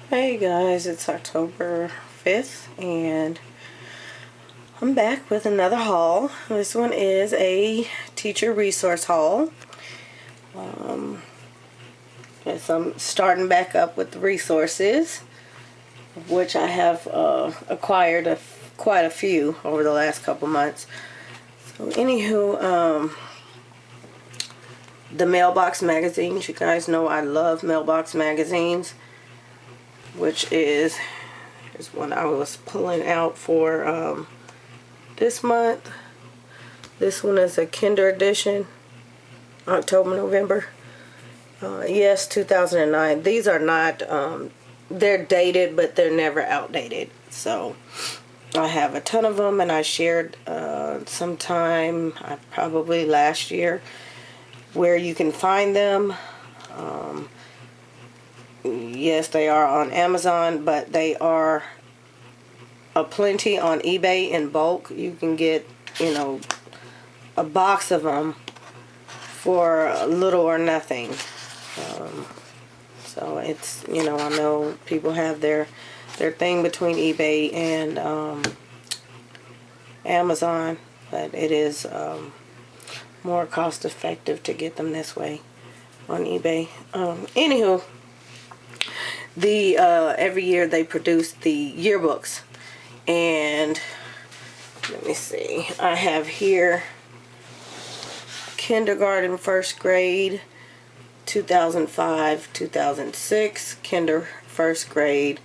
Hey guys, it's October 5th and I'm back with another haul. This one is a teacher resource haul. As I'm starting back up with the resources, which I have acquired quite a few over the last couple months. So anywho, the mailbox magazines, you guys know I love mailbox magazines, which is one I was pulling out for this month. This one is a Kinder edition, October, November. Yes, 2009. These are not, they're dated, but they're never outdated. So I have a ton of them, and I shared sometime, probably last year, where you can find them. Yes, they are on Amazon, but they are aplenty on eBay in bulk. You can get, a box of them for little or nothing. So it's, I know people have their thing between eBay and Amazon, but it is more cost effective to get them this way on eBay. Anywho, every year they produce the yearbooks, and let me see, I have here kindergarten, first grade, 2005, 2006, kinder, first grade,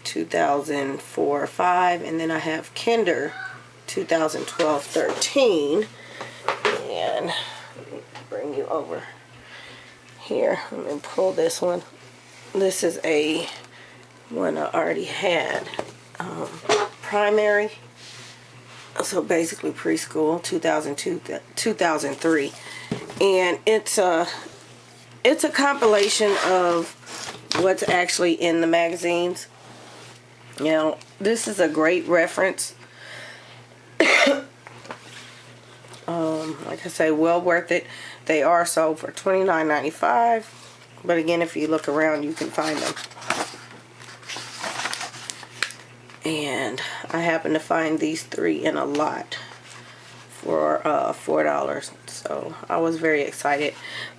2004-05, and then I have kinder, 2012-13, and let me bring you over here. Let me pull this one. This is a one I already had. Primary, so basically preschool, 2002 2003, and it's a compilation of what's actually in the magazines. This is a great reference. Like I say, well worth it. They are sold for $29.95, but again, if you look around, you can find them. And I happened to find these three in a lot for $4, so I was very excited.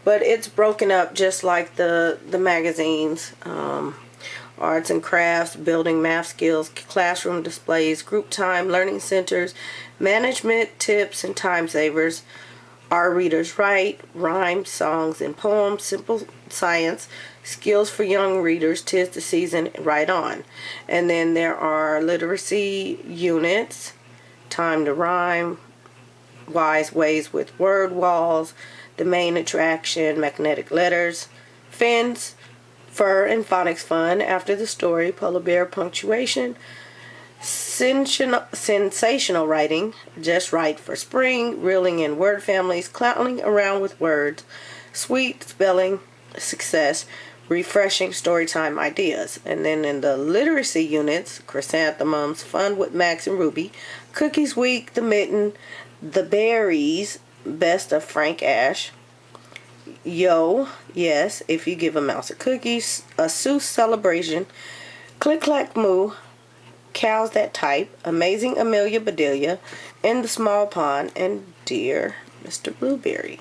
But it's broken up just like the magazines. Arts and crafts, building math skills, classroom displays, group time, learning centers, management tips and time savers, our readers write, rhymes, songs, and poems, simple science, skills for young readers, 'tis the season, right on. And then there are literacy units, time to rhyme, wise ways with word walls, the main attraction, magnetic letters, fins, fur and phonics fun, after the story, polar bear punctuation, sensational writing, just right for spring, reeling in word families, clowning around with words, sweet spelling, success, refreshing storytime ideas. And then in the literacy units, chrysanthemums, fun with Max and Ruby, cookies week, the mitten, the berries, best of Frank Ash, yo, yes, if you give a mouse a cookie, a Seuss celebration, click clack moo, cows that type, amazing Amelia Bedelia, in the small pond, and dear Mr. Blueberry.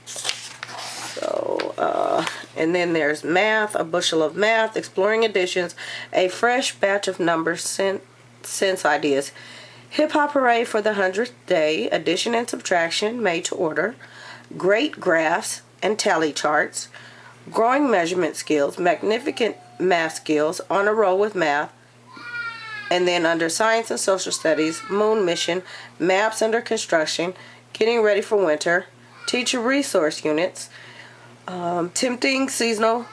So, and then there's math, a bushel of math, exploring additions, a fresh batch of numbers, sense ideas, hip-hop hooray for the 100th day, addition and subtraction made to order, great graphs and tally charts, growing measurement skills, magnificent math skills, on a roll with math. And then under science and social studies, moon mission, maps under construction, getting ready for winter, teacher resource units, tempting seasonal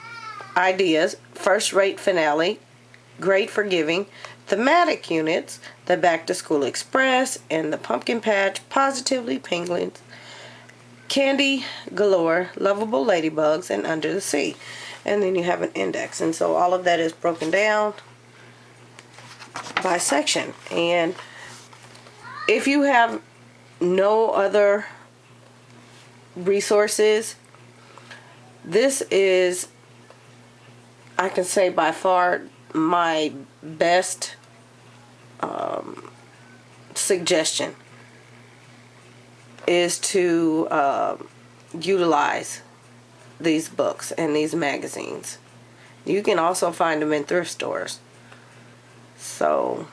ideas, first rate finale, great for giving, thematic units, the back to school express, and the pumpkin patch, positively penguins, candy galore, lovable ladybugs, and under the sea. And then you have an index, and so all of that is broken down by section. And if you have no other resources, this is I can say by far my best suggestion is to utilize these books and these magazines. You can also find them in thrift stores. So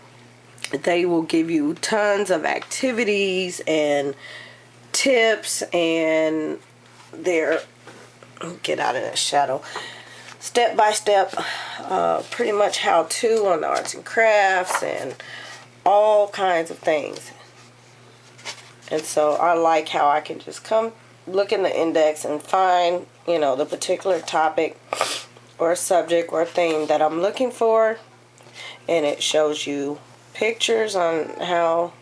they will give you tons of activities and tips, and they're, get out of that shadow, step by step, pretty much how to on the arts and crafts and all kinds of things. And so I like how I can just come look in the index and find, you know, the particular topic or subject or theme that I'm looking for, and it shows you pictures on how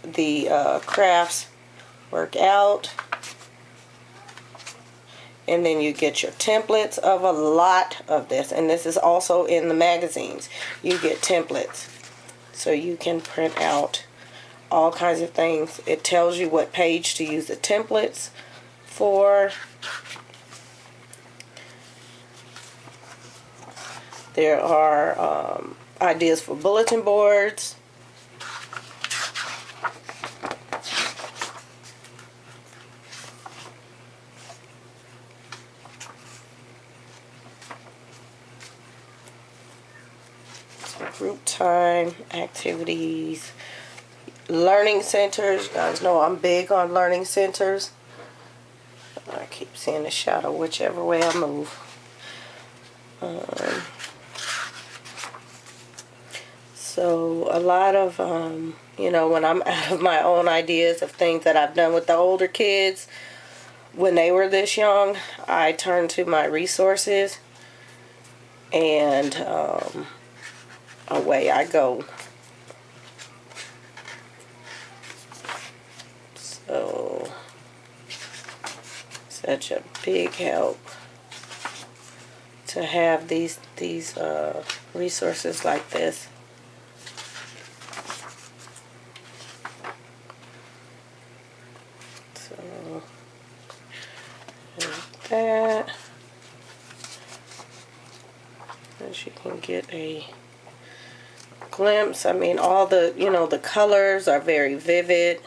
the crafts work out, and then you get your templates of a lot of this, and this is also in the magazines. You get templates so you can print out all kinds of things. It tells you what page to use the templates for. There are ideas for bulletin boards. Group time, activities, learning centers. You guys know I'm big on learning centers. I keep seeing the shadow whichever way I move. So a lot of, you know, when I'm out of my own ideas of things that I've done with the older kids when they were this young, I turn to my resources, and away I go. So, such a big help to have these resources like this. So, there's that. As you can get a glimpse, I mean, all the, you know, the colors are very vivid,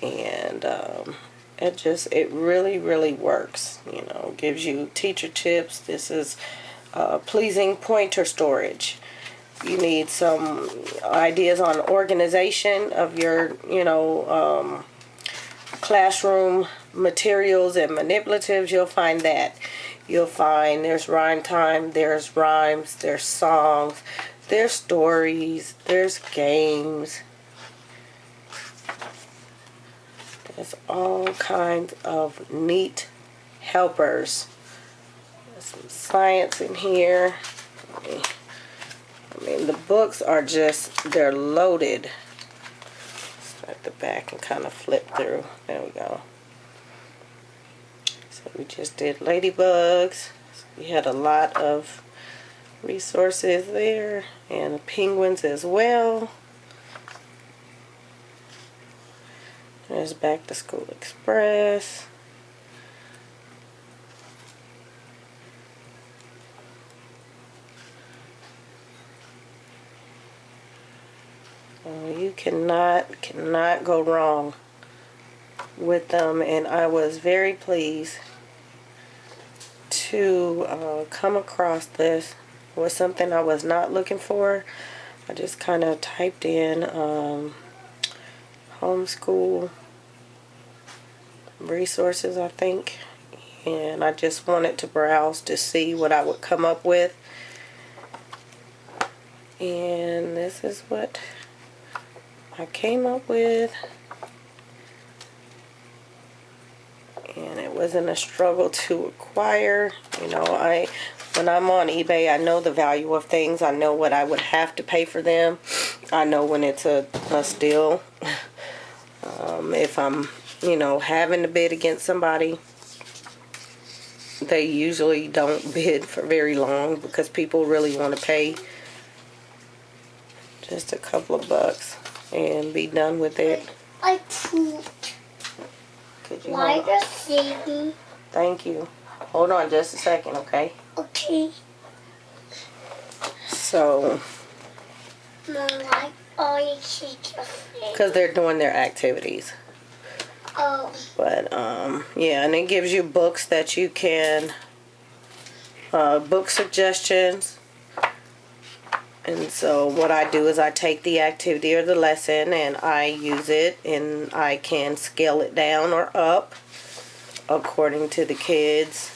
and it really works. You know, gives you teacher tips. This is pleasing pointer storage. You need some ideas on organization of your, you know, classroom materials and manipulatives. You'll find that. You'll find there's rhyme time, there's rhymes, there's songs, there's stories, there's games. There's all kinds of neat helpers. There's some science in here. I mean, the books are just, they're loaded. Start the back and kind of flip through. There we go. So we just did ladybugs. So we had a lot of resources there, and penguins as well. There's Back to School Express. You cannot go wrong with them, and I was very pleased to come across this. It was something I was not looking for. I just kind of typed in homeschool resources, I think, and I just wanted to browse to see what I would come up with, and this is what I came up with. And it wasn't a struggle to acquire. You know, when I'm on eBay, I know the value of things. I know what I would have to pay for them. I know when it's a steal. If I'm, you know, having to bid against somebody, they usually don't bid for very long because people really want to pay just a couple of bucks and be done with it. I pooped. Could you Why just save me? Thank you. Hold on just a second, okay? Okay. So, More like all your teachers say. because they're doing their activities. Oh. But, yeah, and it gives you books that you can, book suggestions. And so what I do is I take the activity or the lesson and I use it, and I can scale it down or up according to the kids'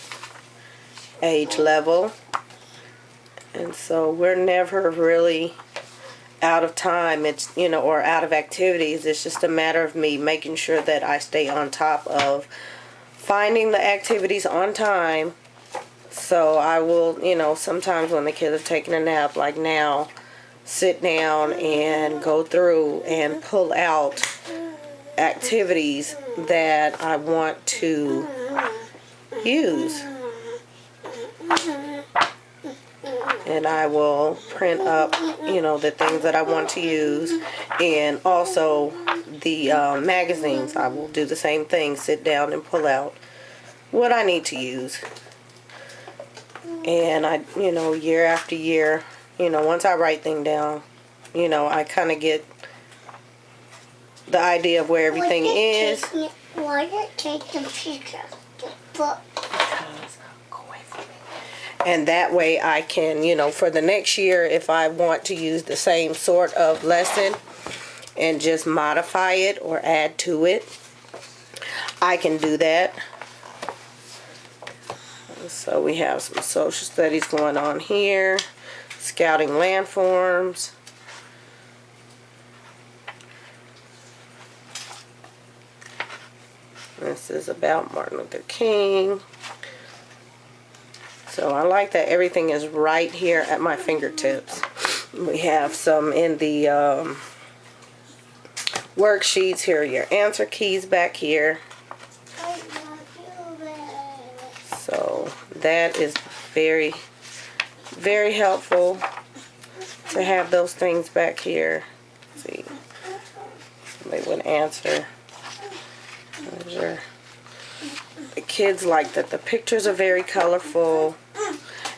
age level. And so we're never really out of time, it's, you know, or out of activities. It's just a matter of me making sure that I stay on top of finding the activities on time. So I will, you know, sometimes when the kids are taking a nap, like now, sit down and go through and pull out activities that I want to use. And I will print up, you know, the things that I want to use, and also the magazines. I will do the same thing, sit down and pull out what I need to use. And I, you know, year after year, you know, once I write things down, you know, I kind of get the idea of where everything is. Why you taking pictures of the book? Because, go away from me. And that way I can, you know, for the next year, if I want to use the same sort of lesson and just modify it or add to it, I can do that. So we have some social studies going on here, scouting landforms. This is about Martin Luther King. So I like that everything is right here at my fingertips. We have some in the worksheets. Here are your answer keys back here. So that is very, very helpful to have those things back here. Let's see, somebody would answer. The kids like that the pictures are very colorful,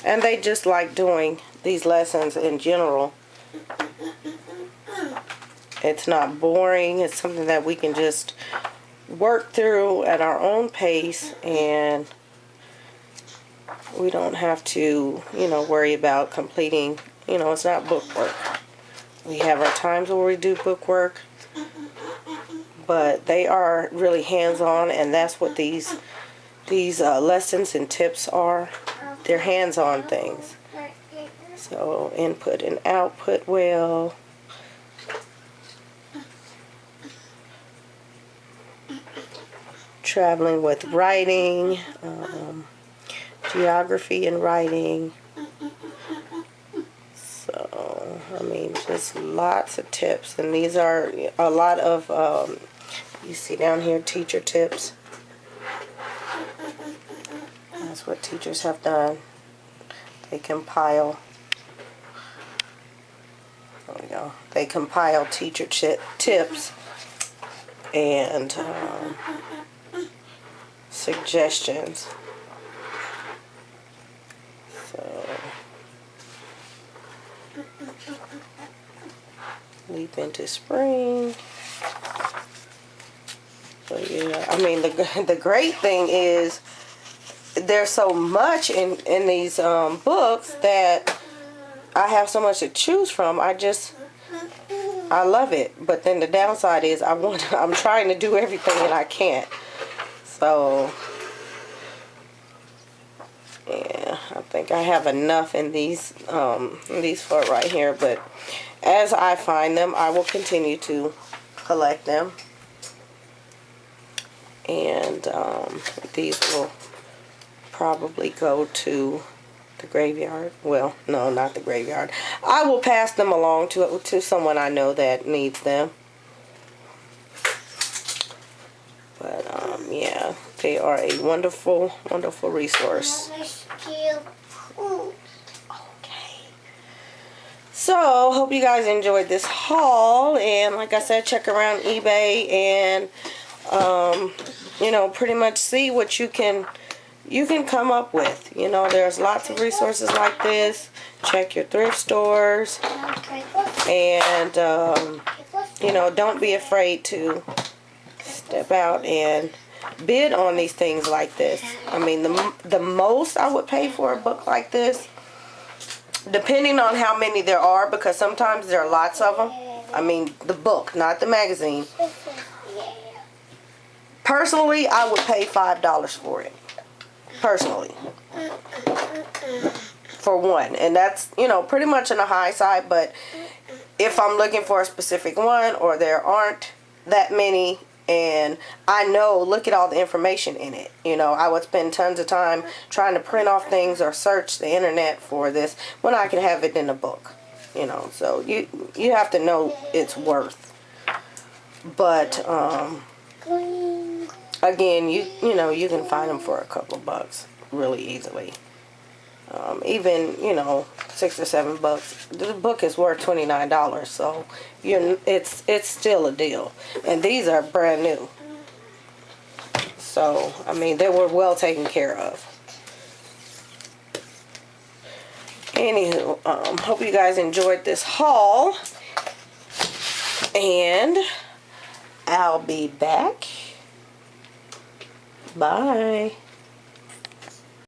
and they just like doing these lessons in general. It's not boring. It's something that we can just work through at our own pace, and we don't have to, you know, worry about completing, you know, it's not book work. We have our times where we do book work, but they are really hands-on, and that's what these lessons and tips are. They're hands-on things. So input and output well. Traveling with writing. Geography and writing. So, I mean, just lots of tips. And these are a lot of, you see down here, teacher tips. That's what teachers have done. They compile, there we go. They compile teacher tips and suggestions. Leap into spring. So yeah, I mean the great thing is there's so much in these books that I have so much to choose from. I love it. But then the downside is I'm trying to do everything and I can't. So yeah, I think I have enough in these four right here, but as I find them, I will continue to collect them. And these will probably go to the graveyard. Well, no, not the graveyard. I will pass them along to someone I know that needs them. But yeah, they are a wonderful, wonderful resource. Okay. So, hope you guys enjoyed this haul. And like I said, check around eBay and, you know, pretty much see what you can you can come up with. You know, there's lots of resources like this. Check your thrift stores. And, you know, don't be afraid to step out and bid on these things like this. I mean, the most I would pay for a book like this, depending on how many there are, because sometimes there are lots of them. I mean, the book, not the magazine. Personally, I would pay $5 for it. Personally. For one. And that's, you know, pretty much on the high side. But if I'm looking for a specific one, or there aren't that many, and I know, look at all the information in it. You know, I would spend tons of time trying to print off things or search the internet for this when I can have it in a book. You know, so you have to know its worth. But again, you know, you can find them for a couple of bucks really easily. Even, you know, $6 or $7. The book is worth $29, so it's still a deal. And these are brand new. So, I mean, they were well taken care of. Anywho, hope you guys enjoyed this haul. And I'll be back. Bye.